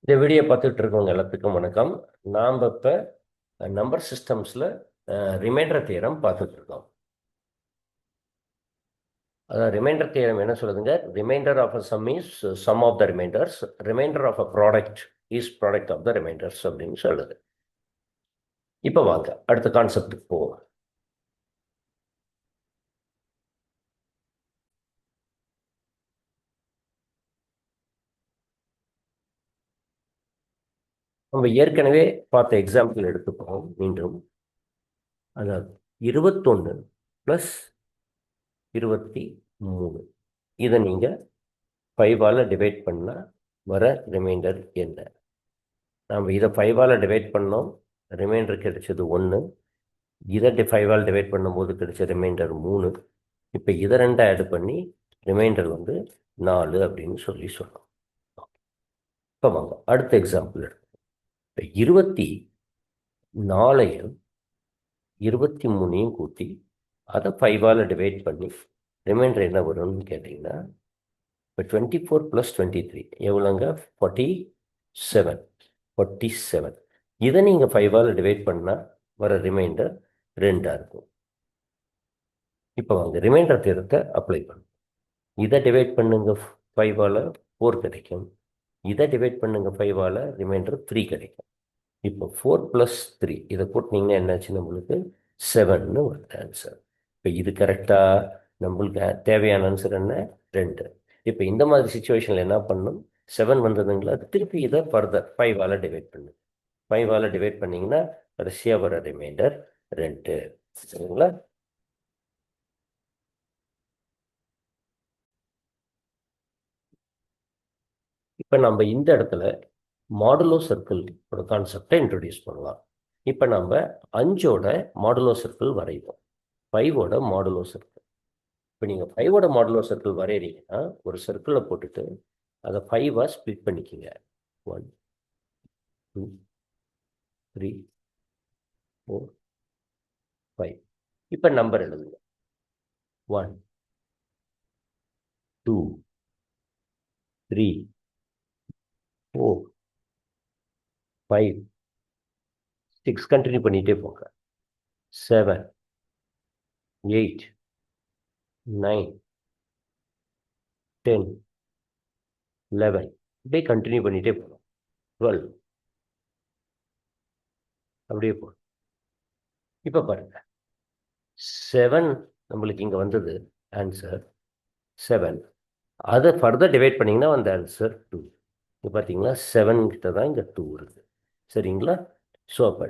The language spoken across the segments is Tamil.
இந்த வீடியோ பார்த்துட்டு இருக்கவங்க எல்லாத்துக்கும் வணக்கம். நாம் இப்போ நம்பர் சிஸ்டம்ஸில் ரிமைண்டர் தியரம் பார்த்துட்டு இருக்கோம். அதாவது ரிமைண்டர் தியரம் என்ன சொல்லுதுங்க? Remainder of a sum is sum of the remainders, remainder of a product is product of the remainders அப்படின்னு சொல்லுது. இப்போ வாங்க அடுத்த கான்செப்டுக்கு போவோம். நம்ம ஏற்கனவே பார்த்த எக்ஸாம்பிள் எடுத்துப்போம் மீண்டும். அதாவது 21 + 23 இதை நீங்கள் 5ஆல் டிவைட் பண்ணால் வர ரிமைண்டர் என்ன? நாம் இதை 5ஆல் டிவைட் பண்ணோம், ரிமைண்டர் கிடைச்சது 1. இதை 5ஆல் டிவைட் பண்ணும்போது கிடைச்ச ரிமைண்டர் 3. இப்போ இதை 2 ஆட் பண்ணி ரிமைண்டர் 4 அப்படின்னு சொன்னோம். இப்போ வாங்க அடுத்த எக்ஸாம்பிள் எடுப்போம். இப்போ 24ஐயும் 23ஐயும் கூட்டி அதை 5ஆல் டிவைட் பண்ணி ரிமைண்டர் என்ன வரும்னு கேட்டிங்கன்னா, இப்போ 24 + 23 எவ்வளோங்க? 47. இதை நீங்கள் 5ஆல் டிவைட் பண்ணால் வர ரிமைண்டர் 2 இருக்கும். இப்போ வாங்க ரிமைண்டர் தியரத்தை அப்ளை பண்ணும். இதை டிவைட் பண்ணுங்க 5ஆல் 4 கிடைக்கும். இதை டிவைட் பண்ணுங்க 5ஆல் ரிமைண்டர் 3 கிடைக்கும். இப்போ 4 + 3 இதை கூட்டினீங்கன்னா என்னாச்சு? நம்மளுக்கு 7ன்னு வருது ஆன்சர். இப்போ இது கரெக்டாக நம்மளுக்கு தேவையான ஆன்சர் என்ன? 2. இப்போ இந்த மாதிரி சுச்சுவேஷனில் என்ன பண்ணணும்? 7 வந்ததுங்களா, திருப்பி இதை ஃபர்தர் 5ஆல் டிவைட் பண்ணு. 5ஆல் டிவைட் பண்ணிங்கன்னா கடைசியாக வர ரிமைண்டர் 2. சரிங்களா? இப்போ நம்ம இந்த இடத்துல மாடுலோ சர்க்கிள் ஒரு கான்செப்டை இன்ட்ரடியூஸ் பண்ணலாம். இப்போ நம்ம 5ஓட மாடுலோ சர்க்கிள் வரைவோம். 5ஓட மாடுலோ சர்க்கிள். இப்போ நீங்கள் 5ஓட மாடுலோ சர்க்கிள் வரைகிறீங்கன்னா ஒரு சர்க்கிளை போட்டுட்டு அதை 5ஆக ஸ்ப்ளிட் பண்ணிக்கிங்க. 1 2 3 4 5. இப்போ நம்பர் எழுதுங்க. 1 2 3 4 5 6 கண்டினியூ பண்ணிகிட்டே போங்க. 7 8 9 10 11 அப்படியே கண்டினியூ பண்ணிகிட்டே போகணும். 12 அப்படியே போகணும். இப்போ பாருங்க 7 நம்மளுக்கு இங்கே வந்தது ஆன்சர் 7. அதை ஃபர்தர் டிவைட் பண்ணிங்கன்னா அந்த ஆன்சர் 2. இப்போ பார்த்தீங்களா 7 கிட்ட தான் இங்கே 2 இருக்குது. சரிங்களா? ஸோ அப்போ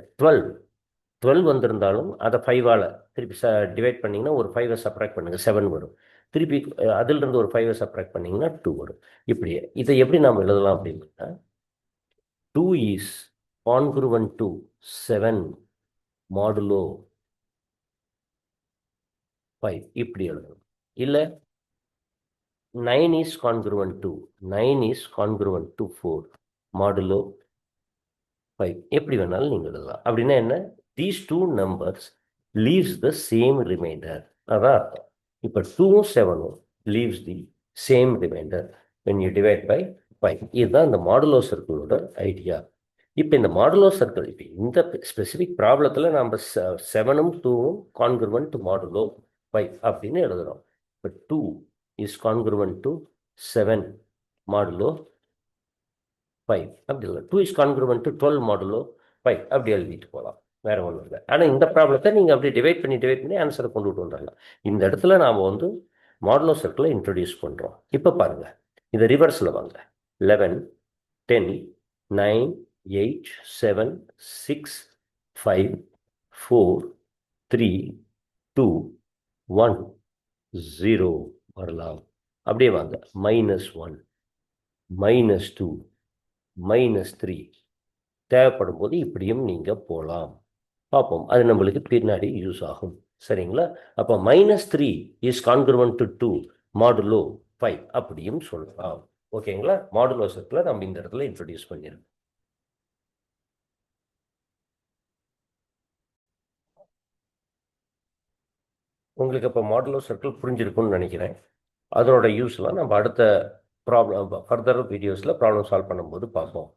12 வந்திருந்தாலும் அதை 5ஆல் திருப்பி டிவைட் பண்ணிங்கன்னா ஒரு 5ஐ சப்ராக்ட் பண்ணுங்கள், 7 வரும். திருப்பி அதிலிருந்து ஒரு 5ஐ சப்ராக்ட் பண்ணிங்கன்னா 2 வரும். இப்படியே இதை எப்படி நாம் எழுதலாம் அப்படின்னா, 2 இஸ் கான்க்ருவன்ட் டு 7 மாடுலோ 5 இப்படி எழுதணும். இல்லை 9 is congruent to 4 மாடுலோ 5 எப்படி வேணாலும் நீங்கள் எழுதலாம். அப்படின்னா என்ன? These 2 numbers leaves the same remainder. அதான் அர்த்தம். இப்போ 2ம் 7ம் leaves the same remainder when you divide by 5. இதுதான் இந்த மாடுலோ சர்க்கிளோட ஐடியா. இப்போ இந்த மாடுலோ சர்க்கிள் இப்போ இந்த ஸ்பெசிஃபிக் ப்ராப்ளத்தில் நம்ம 7ம் 2ம் கான்க்ருவன்ட் டு மாடுலோ 5 அப்படின்னு எழுதுகிறோம். இப்போ 2 is congruent to 7 மாடுலோ 5 அப்படி இல்லை. 2 is congruent to 12 மாடுலோ 5 அப்படி எழுதிட்டு போகலாம். வேற ஒன்றும் இல்லை. ஆனால் இந்த ப்ராப்ளத்தை நீங்கள் அப்படி டிவைட் பண்ணி ஆன்சரை கொண்டு விட்டு வந்துடலாம். இந்த இடத்துல நாம் மாடுலோ சர்க்கிளை இன்ட்ரடியூஸ் பண்ணுறோம். இப்போ பாருங்கள், இதை ரிவர்ஸில் வாங்க. 11 10 9 8 7 6 5 4 3 2 1 0 வரலாம். அப்படியே வாங்க. -1 -2 -3 தேவைப்படும் போது இப்படியும் நீங்கள் போகலாம். பார்ப்போம், அது நம்மளுக்கு பின்னாடி யூஸ் ஆகும். சரிங்களா? அப்போ -3 இஸ் கான்க்ருவன்ட் டு 2 மாடுலோ 5 அப்படியும் சொல்லலாம். ஓகேங்களா? மாடுலோ சர்க்கிளை நம்ம இந்த இடத்துல இன்ட்ரடியூஸ் பண்ணிடுறோம். உங்களுக்கு இப்போ மாடுலோ சர்க்கிள் புரிஞ்சிருக்கும்னு நினைக்கிறேன். அதனோட யூஸ்லாம் நம்ம அடுத்த ப்ராப்ளம் ஃபர்தர் வீடியோஸில் ப்ராப்ளம் சால்வ் பண்ணும்போது பார்ப்போம்.